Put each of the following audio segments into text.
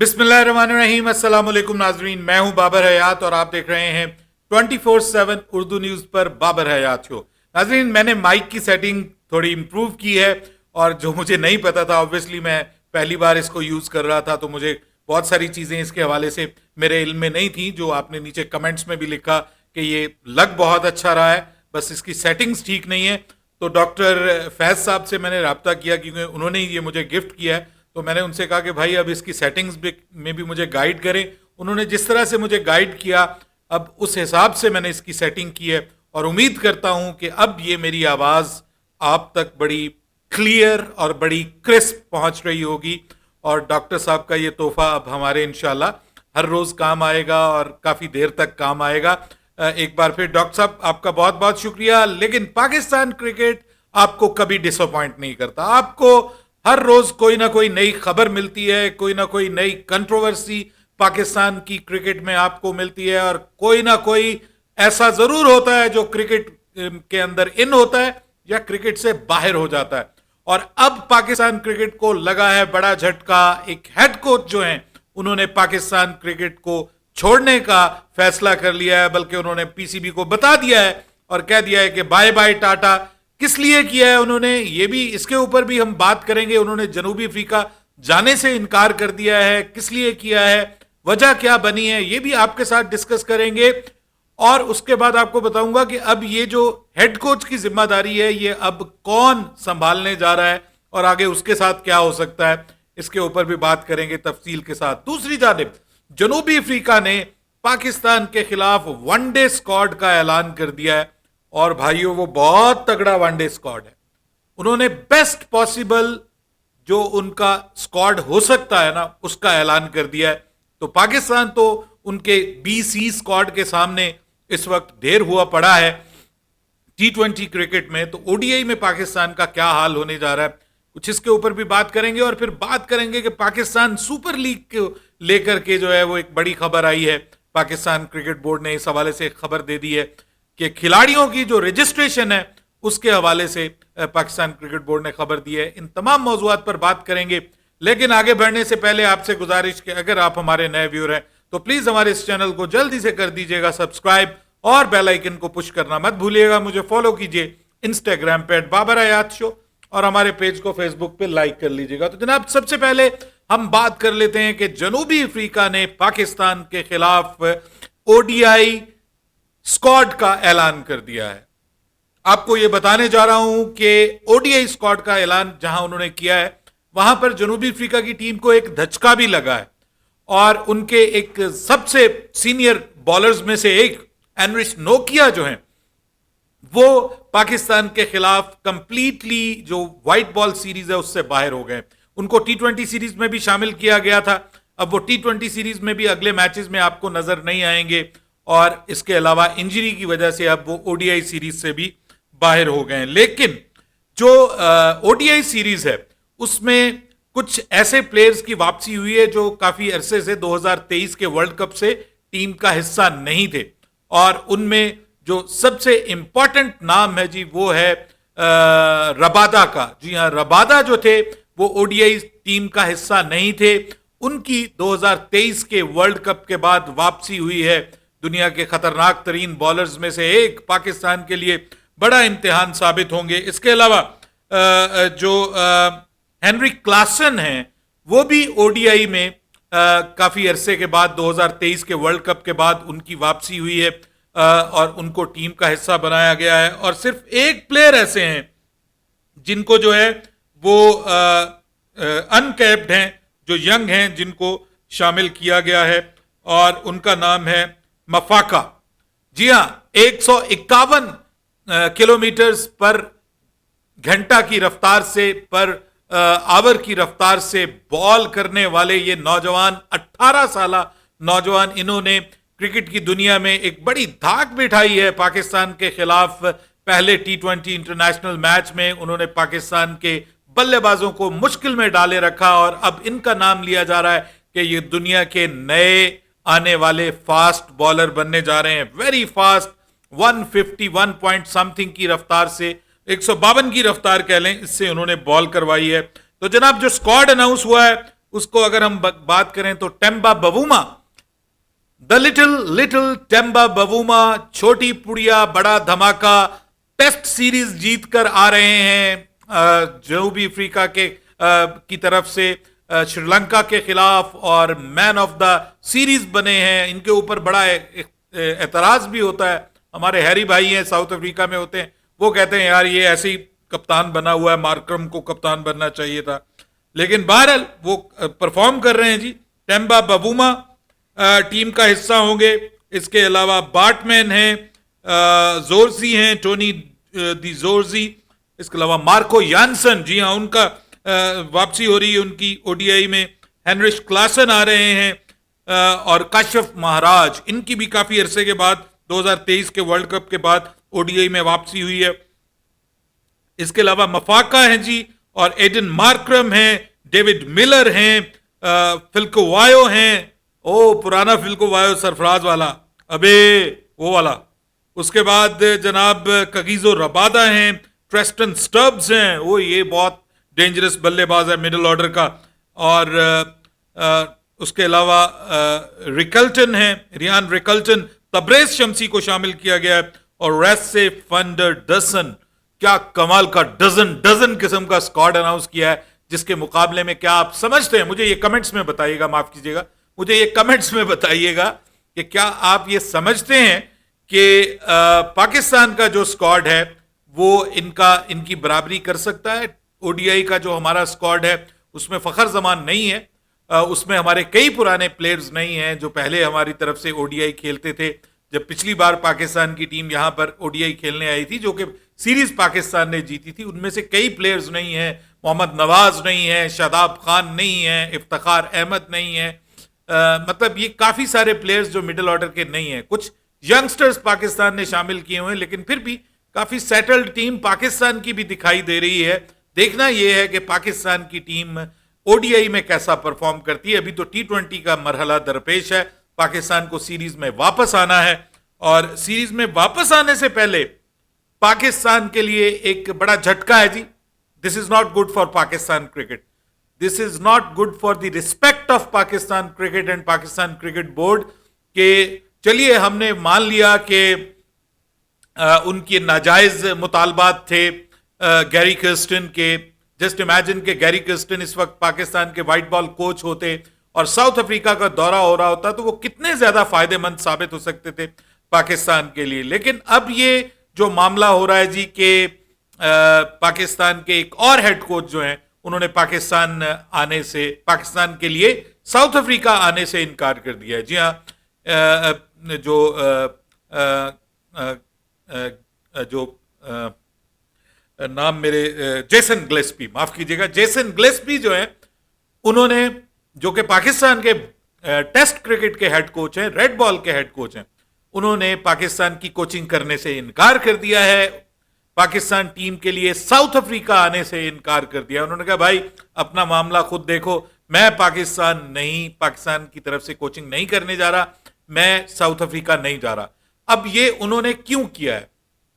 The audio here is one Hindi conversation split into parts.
बिस्मिल्लाहिर्रहमानिर्रहीम, अस्सलाम वालेकुम नाजरीन। मैं हूं बाबर हयात और आप देख रहे हैं 24/7 उर्दू न्यूज़ पर बाबर हयात शो। नाजरीन, मैंने माइक की सेटिंग थोड़ी इम्प्रूव की है और जो मुझे नहीं पता था, ऑब्वियसली मैं पहली बार इसको यूज़ कर रहा था, तो मुझे बहुत सारी चीज़ें इसके हवाले से मेरे इल्म में नहीं थी, जो आपने नीचे कमेंट्स में भी लिखा कि ये लग बहुत अच्छा रहा है, बस इसकी सेटिंग्स ठीक नहीं है। तो डॉक्टर फैज़ साहब से मैंने रब्ता किया क्योंकि उन्होंने ये मुझे गिफ्ट किया है, तो मैंने उनसे कहा कि भाई अब इसकी सेटिंग्स में भी मुझे गाइड करें। उन्होंने जिस तरह से मुझे गाइड किया, अब उस हिसाब से मैंने इसकी सेटिंग की है और उम्मीद करता हूं कि अब ये मेरी आवाज़ आप तक बड़ी क्लियर और बड़ी क्रिस्प पहुंच रही होगी और डॉक्टर साहब का ये तोहफा अब हमारे इंशाल्लाह हर रोज़ काम आएगा और काफ़ी देर तक काम आएगा। एक बार फिर डॉक्टर साहब आपका बहुत बहुत शुक्रिया। लेकिन पाकिस्तान क्रिकेट आपको कभी डिसअपॉइंट नहीं करता। आपको हर रोज कोई ना कोई नई खबर मिलती है, कोई ना कोई नई कंट्रोवर्सी पाकिस्तान की क्रिकेट में आपको मिलती है और कोई ना कोई ऐसा जरूर होता है जो क्रिकेट के अंदर इन होता है या क्रिकेट से बाहर हो जाता है। और अब पाकिस्तान क्रिकेट को लगा है बड़ा झटका। एक हेड कोच जो हैं, उन्होंने पाकिस्तान क्रिकेट को छोड़ने का फैसला कर लिया है, बल्कि उन्होंने पीसीबी को बता दिया है और कह दिया है कि बाय बाय टाटा। किस लिए किया है उन्होंने, ये भी इसके ऊपर भी हम बात करेंगे। उन्होंने जनूबी अफ्रीका जाने से इनकार कर दिया है, किस लिए किया है, वजह क्या बनी है, ये भी आपके साथ डिस्कस करेंगे। और उसके बाद आपको बताऊंगा कि अब ये जो हेड कोच की जिम्मेदारी है, ये अब कौन संभालने जा रहा है और आगे उसके साथ क्या हो सकता है, इसके ऊपर भी बात करेंगे तफसील के साथ। दूसरी जानिब जनूबी अफ्रीका ने पाकिस्तान के खिलाफ वनडे स्क्वाड का ऐलान कर दिया है और भाइयों वो बहुत तगड़ा वनडे स्क्वाड है। उन्होंने बेस्ट पॉसिबल जो उनका स्क्वाड हो सकता है ना, उसका ऐलान कर दिया है। तो पाकिस्तान तो उनके बीसी स्क्वाड के सामने इस वक्त ढेर हुआ पड़ा है। T20 क्रिकेट में तो ओडीआई में पाकिस्तान का क्या हाल होने जा रहा है, कुछ इसके ऊपर भी बात करेंगे। और फिर बात करेंगे कि पाकिस्तान सुपर लीग को लेकर के जो है वो एक बड़ी खबर आई है। पाकिस्तान क्रिकेट बोर्ड ने इस हवाले से एक खबर दे दी है कि खिलाड़ियों की जो रजिस्ट्रेशन है उसके हवाले से पाकिस्तान क्रिकेट बोर्ड ने खबर दी है। इन तमाम मौजूआत पर बात करेंगे। लेकिन आगे बढ़ने से पहले आपसे गुजारिश कि अगर आप हमारे नए व्यूअर हैं तो प्लीज हमारे इस चैनल को जल्दी से कर दीजिएगा सब्सक्राइब और बेल आइकन को पुश करना मत भूलिएगा। मुझे फॉलो कीजिए इंस्टाग्राम पे @बाबर हयात शो और हमारे पेज को फेसबुक पे लाइक कर लीजिएगा। तो जनाब, सबसे पहले हम बात कर लेते हैं कि जनूबी अफ्रीका ने पाकिस्तान के खिलाफ ओडीआई स्क्वाड का ऐलान कर दिया है। आपको यह बताने जा रहा हूं कि ओडीआई स्क्वाड का ऐलान जहां उन्होंने किया है, वहां पर जनूबी अफ्रीका की टीम को एक धचका भी लगा है और उनके एक सबसे सीनियर बॉलर्स में से एक एनरिच नोकिया जो हैं, वो पाकिस्तान के खिलाफ कंप्लीटली जो व्हाइट बॉल सीरीज है उससे बाहर हो गए। उनको T20 सीरीज में भी शामिल किया गया था, अब वो T20 सीरीज में भी अगले मैचेस में आपको नजर नहीं आएंगे और इसके अलावा इंजरी की वजह से अब वो ओडीआई सीरीज से भी बाहर हो गए। लेकिन जो ओडीआई सीरीज है उसमें कुछ ऐसे प्लेयर्स की वापसी हुई है जो काफी अरसे से 2023 के वर्ल्ड कप से टीम का हिस्सा नहीं थे और उनमें जो सबसे इंपॉर्टेंट नाम है जी वो है रबादा का। जी हाँ, रबादा जो थे वो ओडीआई टीम का हिस्सा नहीं थे। उनकी 2023 के वर्ल्ड कप के बाद वापसी हुई है। दुनिया के खतरनाक तरीन बॉलर्स में से एक, पाकिस्तान के लिए बड़ा इम्तिहान साबित होंगे। इसके अलावा जो हेनरी क्लासन हैं, वो भी ओडीआई में काफी अरसे के बाद 2023 के वर्ल्ड कप के बाद उनकी वापसी हुई है और उनको टीम का हिस्सा बनाया गया है। और सिर्फ एक प्लेयर ऐसे हैं जिनको जो है वो अनकैप्ड हैं, जो यंग हैं, जिनको शामिल किया गया है और उनका नाम है मफाका। जी हाँ, 151 किलोमीटर पर घंटा की रफ्तार से, पर आवर की रफ्तार से बॉल करने वाले ये नौजवान, 18 साल नौजवान, इन्होंने क्रिकेट की दुनिया में एक बड़ी धाक बिठाई है पाकिस्तान के खिलाफ। पहले T20 इंटरनेशनल मैच में उन्होंने पाकिस्तान के बल्लेबाजों को मुश्किल में डाले रखा और अब इनका नाम लिया जा रहा है कि ये दुनिया के नए आने वाले फास्ट बॉलर बनने जा रहे हैं। वेरी फास्ट, 151 पॉइंट समथिंग की रफ्तार से, 152 की रफ्तार कह लें, इससे उन्होंने बॉल करवाई है। तो जनाब, जो स्क्वाड अनाउंस हुआ है उसको अगर हम बात करें तो Temba Bavuma, the little little Temba Bavuma, छोटी पुड़िया बड़ा धमाका, टेस्ट सीरीज जीत कर आ रहे हैं जनूबी अफ्रीका के की तरफ से श्रीलंका के खिलाफ, और मैन ऑफ द सीरीज बने हैं। इनके ऊपर बड़ा एतराज भी होता है। हमारे हैरी भाई हैं, साउथ अफ्रीका में होते हैं, वो कहते हैं यार ये ऐसे ही कप्तान बना हुआ है, मार्करम को कप्तान बनना चाहिए था। लेकिन बहरहाल वो परफॉर्म कर रहे हैं जी। टेम्बा बवूमा टीम का हिस्सा होंगे। इसके अलावा बार्टमैन हैं, जोरजी हैं, टोनी दी जोरजी। इसके अलावा मार्को यानसन, जी हाँ, उनका वापसी हो रही है उनकी ओडीआई में। हेनरिश क्लासन आ रहे हैं और काशिफ महाराज, इनकी भी काफी अरसे के बाद 2023 के वर्ल्ड कप के बाद ओडीआई में वापसी हुई है। इसके अलावा मफाका हैं जी, और एडन मार्करम हैं, डेविड मिलर हैं, फिल्को वायो हैं, ओ पुराना फिल्को वायो सरफराज वाला, अबे वो वाला। उसके बाद जनाब कगीजो रबादा हैं, ट्रेस्टन स्टब्स हैं, वो ये बहुत डेंजरस बल्लेबाज है मिडिल ऑर्डर का। और उसके अलावा रिकल्टन है, रियान रिकल्टन, तब्रेज शम्सी को शामिल किया गया है, और रेसे फंडर डसन। क्या कमाल का डजन किस्म का स्क्वाड अनाउंस किया है, जिसके मुकाबले में क्या आप समझते हैं? मुझे ये कमेंट्स में बताइएगा, माफ कीजिएगा, मुझे ये कमेंट्स में बताइएगा कि क्या आप ये समझते हैं कि पाकिस्तान का जो स्क्वाड है वो इनकी बराबरी कर सकता है? ओडीआई का जो हमारा स्क्वाड है उसमें फखर जमान नहीं है, उसमें हमारे कई पुराने प्लेयर्स नहीं हैं जो पहले हमारी तरफ से ओडीआई खेलते थे। जब पिछली बार पाकिस्तान की टीम यहां पर ओडीआई खेलने आई थी, जो कि सीरीज पाकिस्तान ने जीती थी, उनमें से कई प्लेयर्स नहीं हैं। मोहम्मद नवाज नहीं है, शादाब खान नहीं है, इफ्तिखार अहमद नहीं है, मतलब ये काफी सारे प्लेयर्स जो मिडिल ऑर्डर के नहीं है। कुछ यंगस्टर्स पाकिस्तान ने शामिल किए हुए हैं, लेकिन फिर भी काफी सेटल्ड टीम पाकिस्तान की भी दिखाई दे रही है। देखना यह है कि पाकिस्तान की टीम ओडीआई में कैसा परफॉर्म करती है। अभी तो टी20 का मरहला दरपेश है, पाकिस्तान को सीरीज में वापस आना है, और सीरीज में वापस आने से पहले पाकिस्तान के लिए एक बड़ा झटका है जी। This is not good for Pakistan cricket, this is not good for the respect of Pakistan cricket and Pakistan cricket board. के चलिए हमने मान लिया कि उनके नाजायज मुतालबात थे गैरी कर्स्टन के। जस्ट इमेजिन कि गैरी कर्स्टन इस वक्त पाकिस्तान के वाइट बॉल कोच होते और साउथ अफ्रीका का दौरा हो रहा होता, तो वो कितने ज्यादा फायदेमंद साबित हो सकते थे पाकिस्तान के लिए। लेकिन अब ये जो मामला हो रहा है जी कि पाकिस्तान के एक और हेड कोच जो हैं, उन्होंने पाकिस्तान के लिए साउथ अफ्रीका आने से इनकार कर दिया है। जी हाँ, नाम मेरे जेसन ग्लेस्पी, माफ कीजिएगा, जेसन ग्लेस्पी जो है, उन्होंने, जो कि पाकिस्तान के टेस्ट क्रिकेट के हेड कोच हैं, रेड बॉल के हेड कोच हैं, उन्होंने पाकिस्तान की कोचिंग करने से इनकार कर दिया है। पाकिस्तान टीम के लिए साउथ अफ्रीका आने से इनकार कर दिया। उन्होंने कहा भाई अपना मामला खुद देखो, मैं पाकिस्तान की तरफ से कोचिंग नहीं करने जा रहा, मैं साउथ अफ्रीका नहीं जा रहा। अब ये उन्होंने क्यों किया है?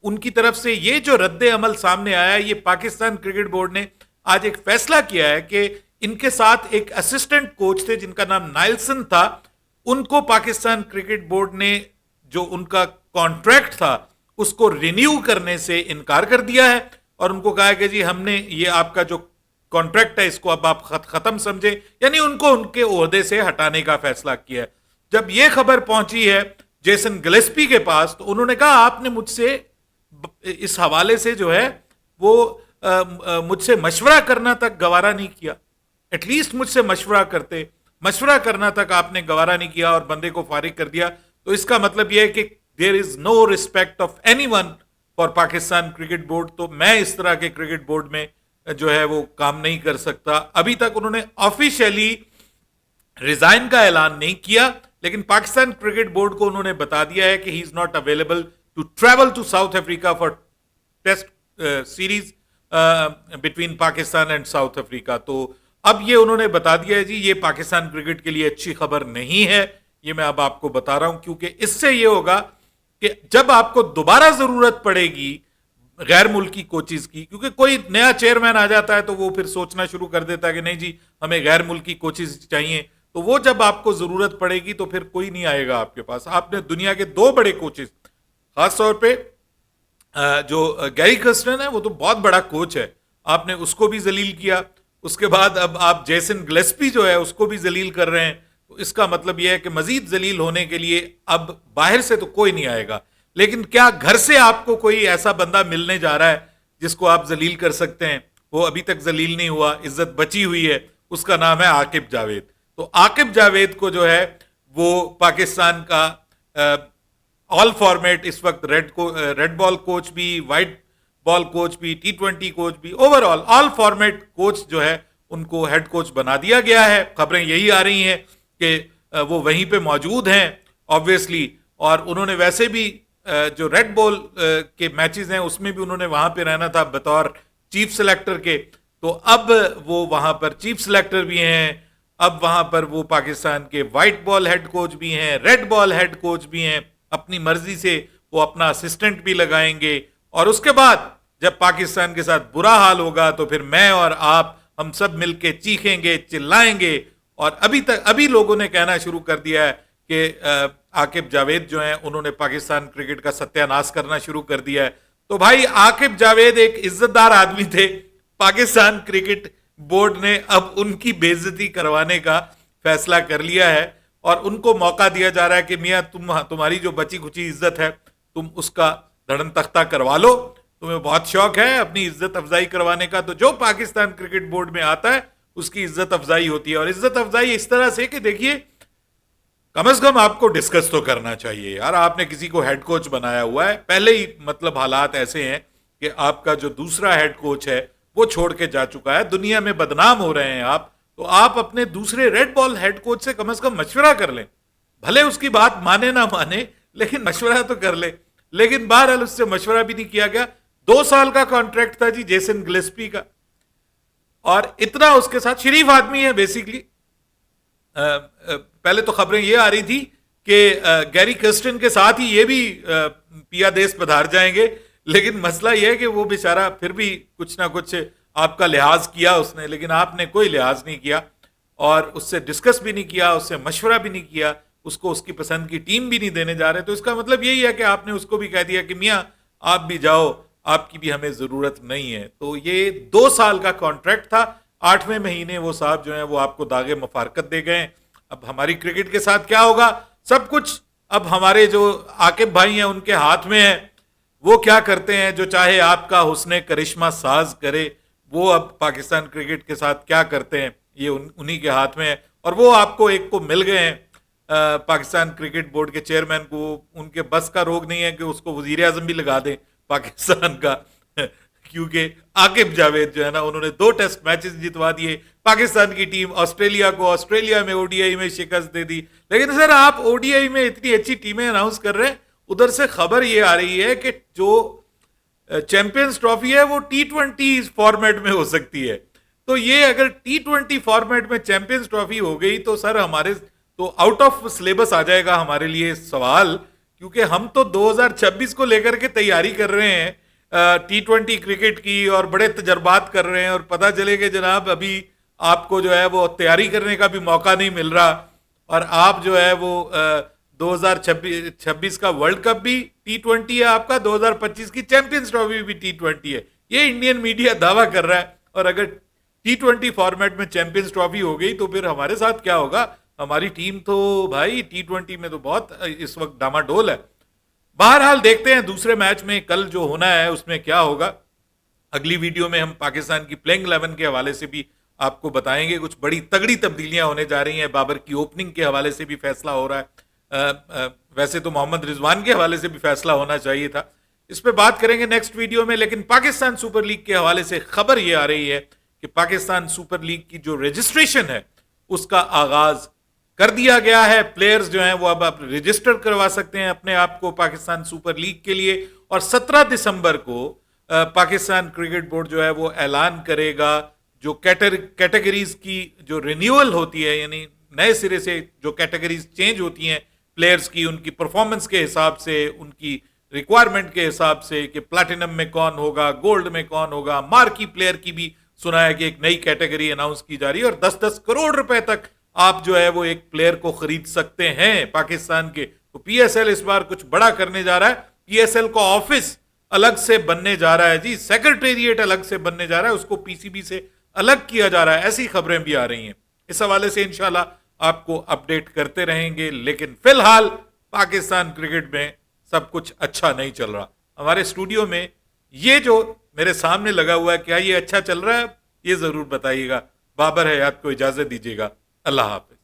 उनकी तरफ से ये जो रद्दे अमल सामने आया है, ये पाकिस्तान क्रिकेट बोर्ड ने आज एक फैसला किया है कि इनके साथ एक असिस्टेंट कोच थे जिनका नाम नाइल्सन था, उनको पाकिस्तान क्रिकेट बोर्ड ने जो उनका कॉन्ट्रैक्ट था उसको रिन्यू करने से इनकार कर दिया है, और उनको कहा कि जी हमने ये आपका जो कॉन्ट्रैक्ट है इसको अब आप खत्म समझे, यानी उनको उनके ओहदे से हटाने का फैसला किया है। जब ये खबर पहुंची है जेसन गिलेस्पी के पास, तो उन्होंने कहा आपने मुझसे इस हवाले से जो है वो मुझसे मशवरा करना तक गवारा नहीं किया। एटलीस्ट मुझसे मशवरा करना तक आपने गवारा नहीं किया और बंदे को फारिग कर दिया। तो इसका मतलब यह है कि there is no respect of anyone for Pakistan cricket board. तो मैं इस तरह के क्रिकेट बोर्ड में जो है वो काम नहीं कर सकता। अभी तक उन्होंने ऑफिशियली रिजाइन का ऐलान नहीं किया, लेकिन पाकिस्तान क्रिकेट बोर्ड को उन्होंने बता दिया है कि he is not available to travel to South Africa for test series between Pakistan and South Africa. तो अब ये उन्होंने बता दिया है जी, ये पाकिस्तान क्रिकेट के लिए अच्छी खबर नहीं है। ये मैं अब आपको बता रहा हूं, क्योंकि इससे ये होगा कि जब आपको दोबारा जरूरत पड़ेगी गैर मुल्की कोचिज की, क्योंकि कोई नया चेयरमैन आ जाता है तो वो फिर सोचना शुरू कर देता है कि नहीं जी हमें गैर मुल्की कोचिज चाहिए। तो वो जब आपको जरूरत पड़ेगी तो फिर कोई नहीं आएगा आपके पास। आपने दुनिया के दो बड़े कोचिज, खासतौर पे जो गैरी कर्स्टन है वो तो बहुत बड़ा कोच है, आपने उसको भी जलील किया। उसके बाद अब आप जेसन गिलेस्पी जो है उसको भी जलील कर रहे हैं। तो इसका मतलब यह है कि मजीद जलील होने के लिए अब बाहर से तो कोई नहीं आएगा, लेकिन क्या घर से आपको कोई ऐसा बंदा मिलने जा रहा है जिसको आप जलील कर सकते हैं? वो अभी तक जलील नहीं हुआ, इज्जत बची हुई है, उसका नाम है आकिब जावेद। तो आकिब जावेद को जो है वो पाकिस्तान का ऑल फॉर्मेट इस वक्त रेड बॉल कोच भी, वाइट बॉल कोच भी, T20 कोच भी, ओवरऑल ऑल फॉर्मेट कोच जो है उनको हेड कोच बना दिया गया है। खबरें यही आ रही हैं कि वो वहीं पे मौजूद हैं ऑब्वियसली, और उन्होंने वैसे भी जो रेड बॉल के मैचेस हैं उसमें भी उन्होंने वहां पे रहना था बतौर चीफ सेलेक्टर के। तो अब वो वहां पर चीफ सेलेक्टर भी हैं, अब वहां पर वो पाकिस्तान के व्हाइट बॉल हेड कोच भी हैं, रेड बॉल हेड कोच भी हैं। अपनी मर्जी से वो अपना असिस्टेंट भी लगाएंगे, और उसके बाद जब पाकिस्तान के साथ बुरा हाल होगा तो फिर मैं और आप हम सब मिलके चीखेंगे, चिल्लाएंगे। और अभी लोगों ने कहना शुरू कर दिया है कि आकिब जावेद जो हैं उन्होंने पाकिस्तान क्रिकेट का सत्यानाश करना शुरू कर दिया है। तो भाई आकिब जावेद एक इज्जतदार आदमी थे, पाकिस्तान क्रिकेट बोर्ड ने अब उनकी बेइज्जती करवाने का फैसला कर लिया है, और उनको मौका दिया जा रहा है कि मियां तुम्हारी जो बची खुची इज्जत है तुम उसका धड़न तख्ता करवा लो। तुम्हें बहुत शौक है अपनी इज्जत अफजाई करवाने का, तो जो पाकिस्तान क्रिकेट बोर्ड में आता है उसकी इज्जत अफजाई होती है। और इज्जत अफजाई इस तरह से कि देखिए कम से कम आपको डिस्कस तो करना चाहिए यार। आपने किसी को हेड कोच बनाया हुआ है, पहले ही मतलब हालात ऐसे हैं कि आपका जो दूसरा हेड कोच है वो छोड़ के जा चुका है, दुनिया में बदनाम हो रहे हैं आप। तो आप अपने दूसरे रेड बॉल हेड कोच से कम मशवरा कर लें, भले उसकी बात माने ना माने लेकिन मशवरा तो कर ले। लेकिन बहरहाल उससे मशवरा भी नहीं किया गया। 2 साल का कॉन्ट्रैक्ट था जी जेसन गिलेस्पी का, और इतना उसके साथ शरीफ आदमी है बेसिकली। पहले तो खबरें ये आ रही थी कि गैरी कर्स्टन के साथ ही ये भी पिया देश पधार जाएंगे, लेकिन मसला यह है कि वो बेचारा फिर भी कुछ ना कुछ आपका लिहाज किया उसने, लेकिन आपने कोई लिहाज नहीं किया और उससे डिस्कस भी नहीं किया, उससे मशवरा भी नहीं किया, उसको उसकी पसंद की टीम भी नहीं देने जा रहे। तो इसका मतलब यही है कि आपने उसको भी कह दिया कि मियाँ आप भी जाओ, आपकी भी हमें जरूरत नहीं है। तो ये 2 साल का कॉन्ट्रैक्ट था, 8वें महीने वो साहब जो है वो आपको दागे मुफारकत दे गए। अब हमारी क्रिकेट के साथ क्या होगा, सब कुछ अब हमारे जो आकिब भाई हैं उनके हाथ में है। वो क्या करते हैं, जो चाहे आपका हुस्ने करिश्मा साज करे, वो अब पाकिस्तान क्रिकेट के साथ क्या करते हैं ये उन्हीं के हाथ में है। और वो आपको एक को मिल गए हैं, पाकिस्तान क्रिकेट बोर्ड के चेयरमैन को। उनके बस का रोग नहीं है कि उसको वजीर आजम भी लगा दें पाकिस्तान का क्योंकि आकिब जावेद जो है ना, उन्होंने 2 टेस्ट मैचेस जितवा दिए, पाकिस्तान की टीम ऑस्ट्रेलिया को ऑस्ट्रेलिया में ओडीआई में शिकस्त दे दी। लेकिन सर आप ओडीआई में इतनी अच्छी टीमें अनाउंस कर रहे हैं, उधर से खबर ये आ रही है कि जो चैंपियंस ट्रॉफी है वो T20 फॉर्मेट में हो सकती है। तो ये अगर T20 फॉर्मेट में चैंपियंस ट्रॉफी हो गई तो सर हमारे तो आउट ऑफ सिलेबस आ जाएगा हमारे लिए सवाल, क्योंकि हम तो 2026 को लेकर के तैयारी कर रहे हैं T20 क्रिकेट की, और बड़े तजर्बात कर रहे हैं, और पता चले कि जनाब अभी आपको जो है वो तैयारी करने का भी मौका नहीं मिल रहा, और आप जो है वो 2026 का वर्ल्ड कप भी T20 है आपका, 2025 की चैंपियंस ट्रॉफी भी T20 है। ये इंडियन मीडिया दावा कर रहा है, और अगर T20 फॉर्मेट में चैंपियंस ट्रॉफी हो गई तो फिर हमारे साथ क्या होगा। हमारी टीम तो भाई T20 में तो बहुत इस वक्त डामाडोल है। बहरहाल देखते हैं दूसरे मैच में कल जो होना है उसमें क्या होगा। अगली वीडियो में हम पाकिस्तान की प्लेइंग 11 के हवाले से भी आपको बताएंगे, कुछ बड़ी तगड़ी तब्दीलियां होने जा रही हैं। बाबर की ओपनिंग के हवाले से भी फैसला हो रहा है, वैसे तो मोहम्मद रिजवान के हवाले से भी फैसला होना चाहिए था, इस पर बात करेंगे नेक्स्ट वीडियो में। लेकिन पाकिस्तान सुपर लीग के हवाले से खबर यह आ रही है कि पाकिस्तान सुपर लीग की जो रजिस्ट्रेशन है उसका आगाज कर दिया गया है। प्लेयर्स जो हैं वो अब आप रजिस्टर करवा सकते हैं अपने आप को पाकिस्तान सुपर लीग के लिए, और 17 दिसंबर को पाकिस्तान क्रिकेट बोर्ड जो है वो ऐलान करेगा जो कैटेगरीज की जो रिन्यूअल होती है, यानी नए सिरे से जो कैटेगरीज चेंज होती हैं प्लेयर्स की, उनकी परफॉर्मेंस के हिसाब से, उनकी रिक्वायरमेंट के हिसाब से कि प्लैटिनम में कौन होगा, गोल्ड में कौन होगा, मार्की प्लेयर की भी सुना है कि एक नई कैटेगरी अनाउंस की जा रही है और 10-10 करोड़ रुपए तक आप जो है वो एक प्लेयर को खरीद सकते हैं पाकिस्तान के। तो पीएसएल इस बार कुछ बड़ा करने जा रहा है। पीएसएल का ऑफिस अलग से बनने जा रहा है जी, सेक्रेटेरिएट अलग से बनने जा रहा है, उसको पीसीबी से अलग किया जा रहा है, ऐसी खबरें भी आ रही हैं। इस हवाले से इंशाल्लाह आपको अपडेट करते रहेंगे, लेकिन फिलहाल पाकिस्तान क्रिकेट में सब कुछ अच्छा नहीं चल रहा। हमारे स्टूडियो में ये जो मेरे सामने लगा हुआ है, क्या ये अच्छा चल रहा है? ये जरूर बताइएगा। बाबर हयात को इजाजत दीजिएगा। अल्लाह हाफिज।